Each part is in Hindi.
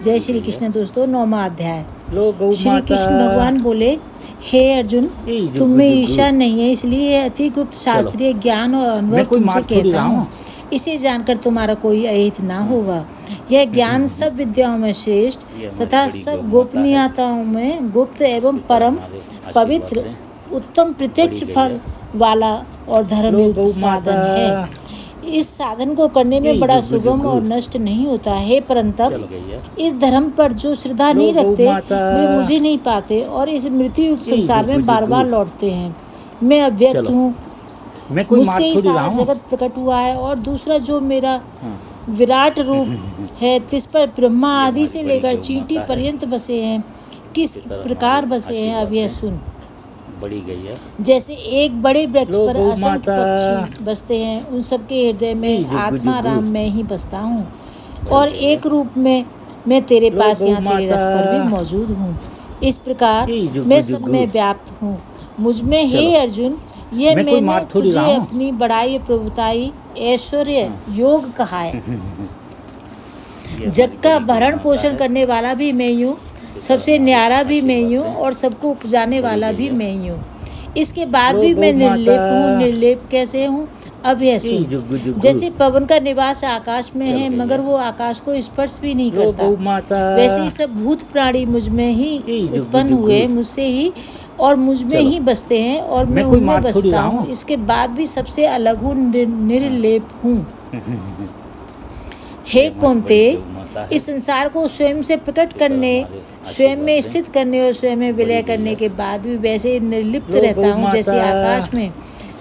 जय श्री कृष्ण दोस्तों। 9वां अध्याय। गौ श्री माता। कृष्ण भगवान बोले, हे अर्जुन, तुम में ईर्ष्या नहीं है, इसलिए यह अति गुप्त शास्त्रीय ज्ञान और अनुभव तुमसे कहता हूँ। इसे जानकर तुम्हारा कोई अहित ना होगा। यह ज्ञान सब विद्याओं में श्रेष्ठ तथा सब गोपनीयताओं में गुप्त एवं परम पवित्र उत्तम प्रत्यक्ष फल वाला और धर्मयुक्त साधन है। इस साधन को करने में बड़ा सुगम और नष्ट नहीं होता है। परंतु इस धर्म पर जो श्रद्धा नहीं रखते वे मुझे नहीं पाते और इस मृत्यु युक्त संसार में बार बार लौटते हैं। मैं अव्यक्त हूँ, मुझसे ही सारा जगत प्रकट हुआ है और दूसरा जो मेरा विराट रूप है तिस पर ब्रह्मा आदि से लेकर चींटी पर्यंत बसे हैं। किस प्रकार बसे हैं अब यह सुन। बड़ी गई है। जैसे एक बड़े वृक्ष पर असंख्य पक्षी बसते हैं, उन सबके हृदय में आत्मा राम में ही बसता हूँ और एक रूप में मैं तेरे पास यहाँ तेरे रथ पर भी मौजूद हूँ। इस प्रकार मैं सब में व्याप्त हूँ। मुझ में हे अर्जुन, यह मैंने तुझे अपनी बड़ाई प्रभुताई ऐश्वर्य योग कहा है। जग का भरण पोषण करने वाला भी मैं ही हूँ, सबसे न्यारा भी मैं ही हूँ और सबको उपजाने वाला भी मैं ही हूँ। इसके बाद भी मैं निर्लेप हूँ। निर्लेप कैसे हूँ अब यह सुन। जैसे पवन का निवास आकाश में है मगर वो आकाश को स्पर्श भी नहीं करता, वैसे ही सब भूत प्राणी मुझ में ही उत्पन्न हुए, मुझसे ही और मुझ में ही बसते हैं और मैं उनमें बसता हूँ। इसके बाद भी सबसे अलग हूँ, निर्लेप हूँ। हे कौन्ते, इस संसार को स्वयं से प्रकट करने, स्वयं में स्थित करने और स्वयं में विलय करने के बाद भी वैसे निर्लिप्त रहता हूँ जैसे आकाश में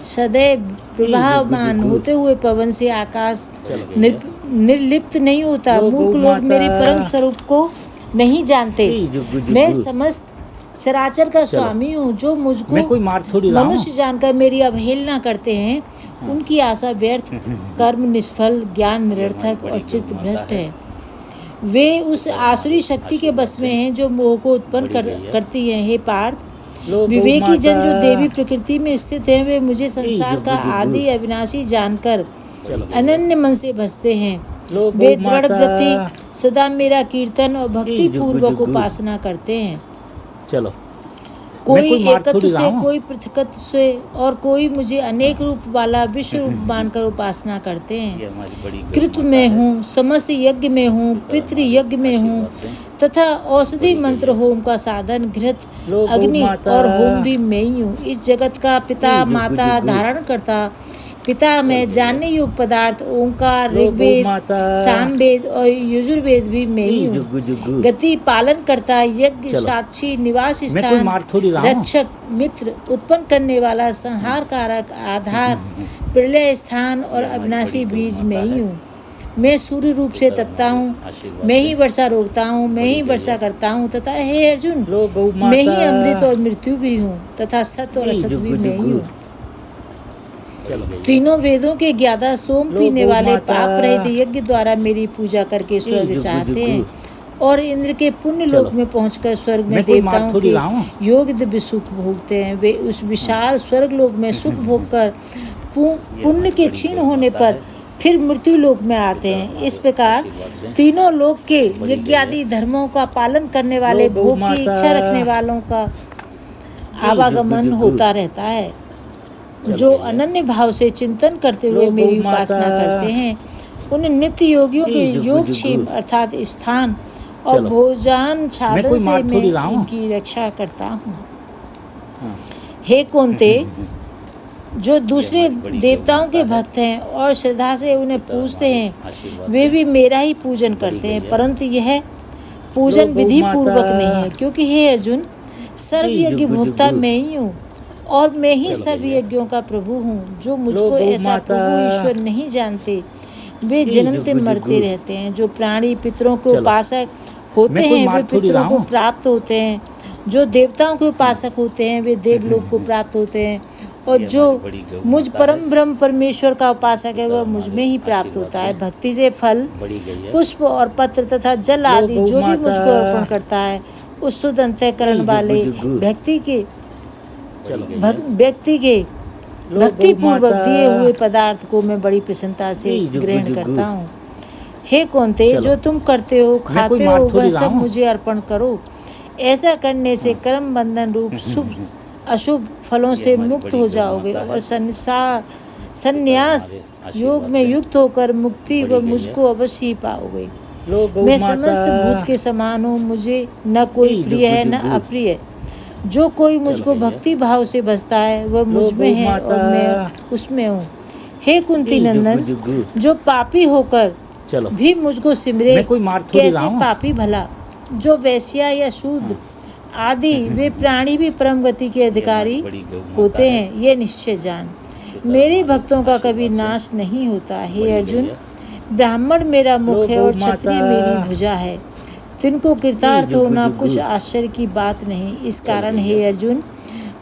सदैव प्रवाहमान होते हुए पवन से आकाश निर्लिप्त नहीं होता। मूर्ख लोग मेरे परम स्वरूप को नहीं जानते। मैं समस्त चराचर का स्वामी हूँ। जो मुझको मनुष्य जानकर मेरी अवहेलना करते हैं उनकी आशा व्यर्थ, कर्म निष्फल, ज्ञान निरर्थक और चित्त भ्रष्ट है। वे उस आसुरी शक्ति के बस में हैं जो मोह को उत्पन्न करती है। हे पार्थ, विवेकी जन जो देवी प्रकृति में स्थित हैं वे मुझे संसार का आदि अविनाशी जानकर अनन्य मन से भजते हैं। वे दृढ़ व्रति सदा मेरा कीर्तन और भक्ति पूर्वक उपासना करते हैं। चलो, कोई एकत्व से, कोई पृथकत्व से और कोई मुझे अनेक रूप वाला विश्व रूप मानकर उपासना करते हैं। कृत में हूँ, समस्त यज्ञ में हूँ, पितृ यज्ञ में हूँ तथा औषधि मंत्र होम का साधन घृत, अग्नि और होम भी मैं ही हूँ। इस जगत का पिता माता धारण करता पिता में जानने योग्य पदार्थ ओंकार, ऋग्वेद, सामवेद और यजुर्वेद भी मैं ही हूँ। गति पालन करता, यज्ञ साक्षी, निवास स्थान, रक्षक, मित्र, उत्पन्न करने वाला, संहार कारक, आधार, प्रलय स्थान और अविनाशी बीज मैं ही हूँ। मैं सूर्य रूप से तपता हूँ, मैं ही वर्षा रोकता हूँ, मैं ही वर्षा करता हूँ तथा हे अर्जुन, मैं ही अमृत और मृत्यु भी हूँ तथा सत्य और असत्य भी मैं ही हूँ। तीनों वेदों के ज्ञाता, सोम पीने वाले, पाप रहित यज्ञ द्वारा मेरी पूजा करके स्वर्ग चाहते हैं और इंद्र के पुण्य लोक में पहुंचकर स्वर्ग में देवताओं के योग दिव्य सुख भोगते हैं। वे उस विशाल स्वर्ग लोक में सुख भोगकर पुण्य के क्षीण होने पर फिर मृत्यु लोक में आते हैं। इस प्रकार तीनों लोक के यज्ञादि धर्मों का पालन करने वाले, भोग की इच्छा रखने वालों का आवागमन होता रहता है। जो अनन्य भाव से चिंतन करते हुए मेरी उपासना करते हैं उन नित्य योगियों के योगक्षेम अर्थात स्थान और भोजन साधन से मैं इनकी रक्षा करता हूँ। हे कौन्ते, जो दूसरे देवताओं के भक्त हैं और श्रद्धा से उन्हें पूजते हैं वे भी मेरा ही पूजन करते हैं, परंतु यह पूजन विधि पूर्वक नहीं है। क्योंकि हे अर्जुन, सर्वयज्ञ भोक्ता मैं ही हूँ और मैं ही सर्व यज्ञों का प्रभु हूँ। जो मुझको ऐसा प्रभु ईश्वर नहीं जानते वे जन्मते मरते रहते हैं। जो प्राणी पितरों के उपासक होते हैं वे पितरों को प्राप्त होते हैं। जो देवताओं के उपासक होते हैं वे देवलोक को प्राप्त होते हैं और जो मुझ परम ब्रह्म परमेश्वर का उपासक है वह मुझ में ही प्राप्त होता है। भक्ति से फल, पुष्प और पत्र तथा जल आदि जो भी मुझको अर्पण करता है उस शुद्ध अंतःकरण वाले व्यक्ति के भक्ति पूर्वक दिए हुए पदार्थ को मैं बड़ी प्रसन्नता से ग्रहण करता हूँ। हे कौन्ते, चलो। जो तुम करते हो मैं कोई खाते मार हो थोड़ी वह रहा सब हूँ। मुझे अर्पण करो। ऐसा करने से कर्म बंधन रूप शुभ अशुभ फलों ये से हमारी मुक्त बड़ी हो गौ जाओगे माता है। और संन्यास हमारे योग आशीर्वाद में दें। युक्त होकर मुक्ति बड़ी व गई है। मुझको अवश्य ही पाओगे। लो गौ मैं माता। समस्त भूत के समान हूँ, मुझे न कोई ई प्रिय है न जुग्गू। अप्रिय। जो कोई मुझको भैया। भक्ति भाव से बसता है वह मुझ में गौ है माता। और मैं उसमें हूँ। हे कुंती ई जुग्गू नंदन, जुग्गू। जो पापी होकर चलो। भी मुझको सिमरे, मैं कोई मार थोड़ी रहा कैसे हूँ। पापी भला। जो वैश्या या शूद्र आदि वे प्राणी भी परम गति के अधिकारी बड़ी गौ माता होते है। हैं, ये निश्चय जान। मेरे भक्तों का कभी नाश नहीं होता। हे अर्जुन, ब्राह्मण मेरा मुख है गौ और क्षत्रिय माता। मेरी भुजा है। तिनको कृतार्थ जुग्गू होना जुग्गू। कुछ आश्चर्य की बात नहीं। इस चल कारण भैया। हे अर्जुन,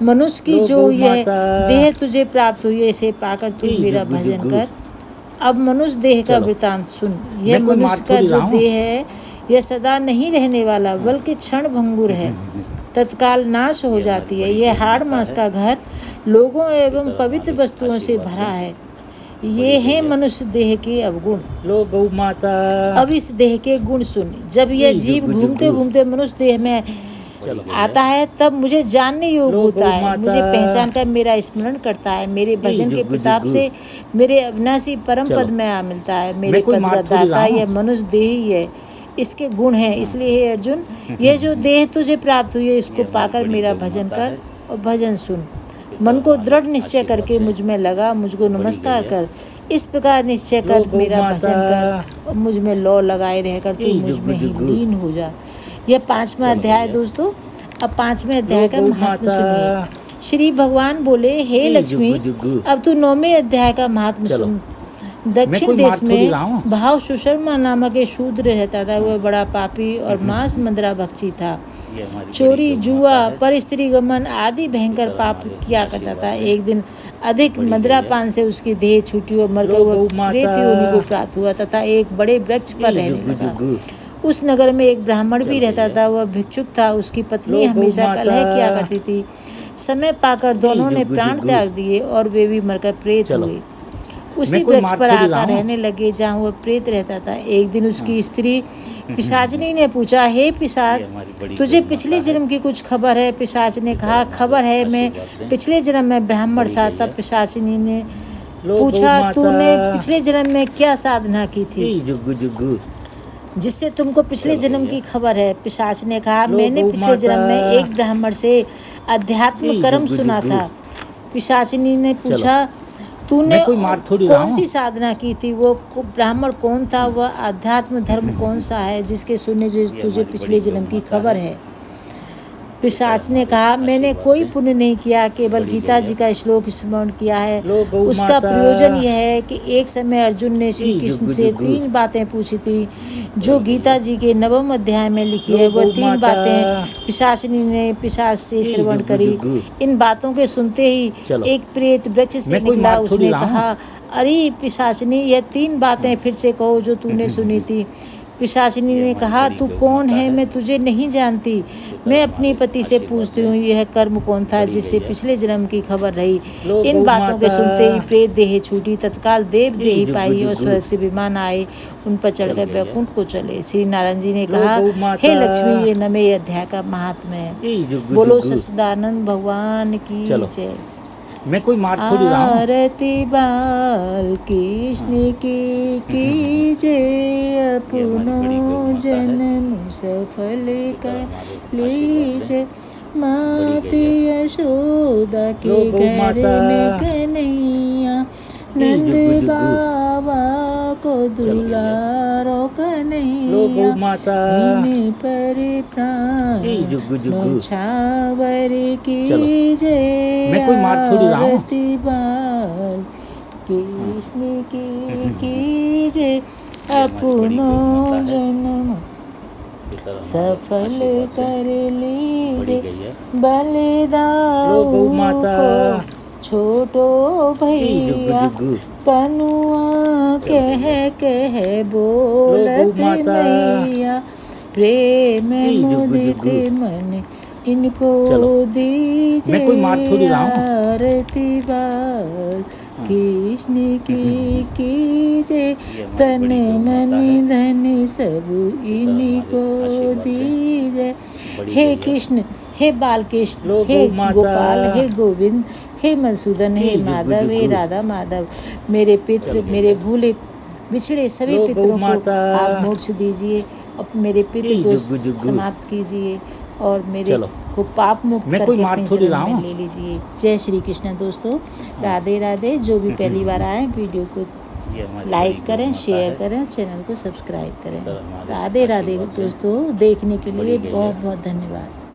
मनुष्य की जो गौ यह माता। देह तुझे प्राप्त हुई है, इसे पाकर तू मेरा जुग्गू भजन जुग्गू। कर। अब मनुष्य देह का चलो। वृतांत सुन। यह मैं कोई मार मनुष्य का थोड़ी जो रहा हूँ। देह है यह सदा नहीं रहने वाला बल्कि क्षण भंगुर है, तत्काल नाश हो जाती है। यह हाड़ मांस का घर लोगों एवं पवित्र वस्तुओं से भरा है। ये है मनुष्य देह के अवगुण। लो गौ माता। अब इस देह के गुण सुन। जब यह जीव जुग्गू घूमते जुग्गू। घूमते मनुष्य देह में आता है तब मुझे जानने योग्य लो होता गौ है, माता। मुझे पहचान कर मेरा स्मरण करता है। मेरे भजन के जुग्गू प्रताप जुग्गू। से मेरे अविनाशी परम चलो। पद में आ मिलता है। मेरे मैं कोई पद मार का थोड़ी दाता रहा हूँ। यह मनुष्य देह ही है, इसके गुण हैं। इसलिए हे अर्जुन, यह जो देह तुझे प्राप्त हुई है इसको पाकर मेरा भजन कर और भजन सुन। मन को दृढ़ निश्चय करके मुझ में लगा, मुझको नमस्कार कर। इस प्रकार निश्चय कर गौ मेरा माता। भजन कर और मुझ में लौ लगाए रहकर तू मुझ में ही जुग्गू। लीन हो जा। यह 5वां अध्याय दोस्तों। अब 5वें अध्याय का गौ महात्म माता। सुनिए। श्री भगवान बोले, हे लक्ष्मी, जुग्गू। अब तू 9वें अध्याय का महात्म चलो। सुन। मैं दक्षिण कोई देश मार थोड़ी में रहा हूँ। भाव सुशर्मा नामक एक शूद्र रहता था। वह बड़ा पापी और मांस मंदरा भक्षी था। ये हमारी चोरी, बड़ी गौ जुआ, माता है। पर स्त्री गमन आदि भयंकर पाप किया करता था। एक दिन अधिक मदिरापान से उसकी देह छूटी और मरकर लो वह गौ माता। प्रेत योनि को प्राप्त हुआ तथा एक बड़े वृक्ष पर रहने जुग्गू लगा। जुग्गू। उस नगर में एक ब्राह्मण भी चल रहता भैया। था। वह भिक्षुक था। उसकी पत्नी लो गौ हमेशा माता। कलह किया करती थी। समय पाकर दोनों ने जुग्गू प्राण जुग्गू। त्याग दिए और वे भी मरकर प्रेत चलो। हुए। उसी मैं कोई वृक्ष मार पर थोड़ी आकर रहा हूँ। रहने लगे जहाँ वह प्रेत रहता था। एक दिन उसकी स्त्री पिशाचिनी ने पूछा, हे पिशाच, ये हमारी बड़ी तुझे गौ पिछले माता है। जन्म की कुछ खबर है? पिशाच ने कहा, खबर है, मैं आशीर्वाद दें। पिछले जन्म में ब्राह्मण बड़ी था। गई तब है। पिशाचिनी ने लो गौ पूछा, माता। तूने पिछले जन्म में क्या साधना की थी जुग्गू जुग्गू। जिससे तुमको पिछले चलो जन्म भैया। की खबर है? पिशाच ने कहा, लो मैंने गौ पिछले जन्म में माता। एक ब्राह्मण से अध्यात्म कर्म जुग्गू सुना जुग्गू। था। पिशाचिनी ने पूछा, तूने मैं कोई मार थोड़ी रहा कौन हूँ। सी साधना की थी? वो ब्राह्मण कौन था? वह आध्यात्म धर्म कौन सा है जिसके सुनने से तुझे हमारी पिछले बड़ी जन्म गौ की माता खबर है। है? पिशाच ने कहा, मैंने कोई पुण्य नहीं किया, केवल बड़ी गीता गई जी है। का श्लोक स्मरण किया है। लो गौ उसका माता। प्रयोजन यह है कि एक समय अर्जुन ने श्री कृष्ण जुग्गू से जुग्गू। 3 बातें पूछी थी जो गीता जी के 9वें अध्याय में लिखी है। लो वह गौ 3 माता। बातें पिशाचिनी ने पिशाच से श्रवण जुग्गू करी। जुग्गू। इन बातों के सुनते ही चलो। एक प्रेत वृक्ष से मैं कोई निकला। मार थोड़ी उसने रहा हूँ। कहा, अरे पिशाचिनी, यह 3 बातें फिर से कहो जो तूने सुनी थी। पिशाचिनी ने कहा, तू कौन है? मैं तुझे नहीं जानती। मैं अपनी पति से पूछती हूँ, यह कर्म कौन था जिससे पिछले जन्म की खबर रही? लो इन गौ बातों के माता। सुनते ही प्रेत देह छूटी। तत्काल देव देही जुग्गू पाई और जुग्गू। स्वर्ग से विमान आए, उन पर चढ़कर भैया। वैकुंठ को चले। श्री नारायण जी ने लो कहा, गौ माता। हे लक्ष्मी, ये 9वें अध्याय का महात्म्य है। जुग्गू बोलो जुग्गू। सच्चिदानंद भगवान की चलो। जय। मैं कोई मार थोड़ी रहा हूँ। आरती बाल कृष्ण की कीजय, अपनो जन्म सफल कर लीजिए। माते यशोदा के लो गौ घर माता। में कन्हैया, नंद जुग्गू जुग्गू। बाबा को दुलारो लो कन्हैया। गौ माता। इन परिप्राण जुग्गू जुग्गू। नौछावर की चलो। जय। मैं कोई मार थोड़ी रहा हूँ। आरती बाल कृष्ण की जय, अपनो जन्म सफल कर लीजे। बलिदाऊ गौ माता। को छोटो भैया, जुग्गू। कनुआ कह कह बोलत गौ माता। मैया। प्रेम जुग्गू मुदित जुग्गू। मन इनको चलो। दीजिए। मैं कोई मार थोड़ी रहा हूँ। आरती बाल कृष्ण की दीजिए, तन मन धन सब इन्हीं को दीजिए। हे कृष्ण, हे बालकृष्ण, हे गोपाल, हे गोविंद, हे मधुसूदन, हे माधव, हे राधा माधव, मेरे पितृ, मेरे भूले बिछड़े सभी पितरों को आप मोक्ष दीजिए, और मेरे पितृ दोष समाप्त कीजिए, और मेरे को पाप मुक्त करके अपनी शरण में ले लीजिए। जय श्री कृष्ण। दोस्तों राधे राधे। जो भी पहली बार आए वीडियो को लाइक करें, शेयर करें, चैनल को सब्सक्राइब करें। राधे राधे दोस्तों। देखने के लिए बहुत बहुत धन्यवाद।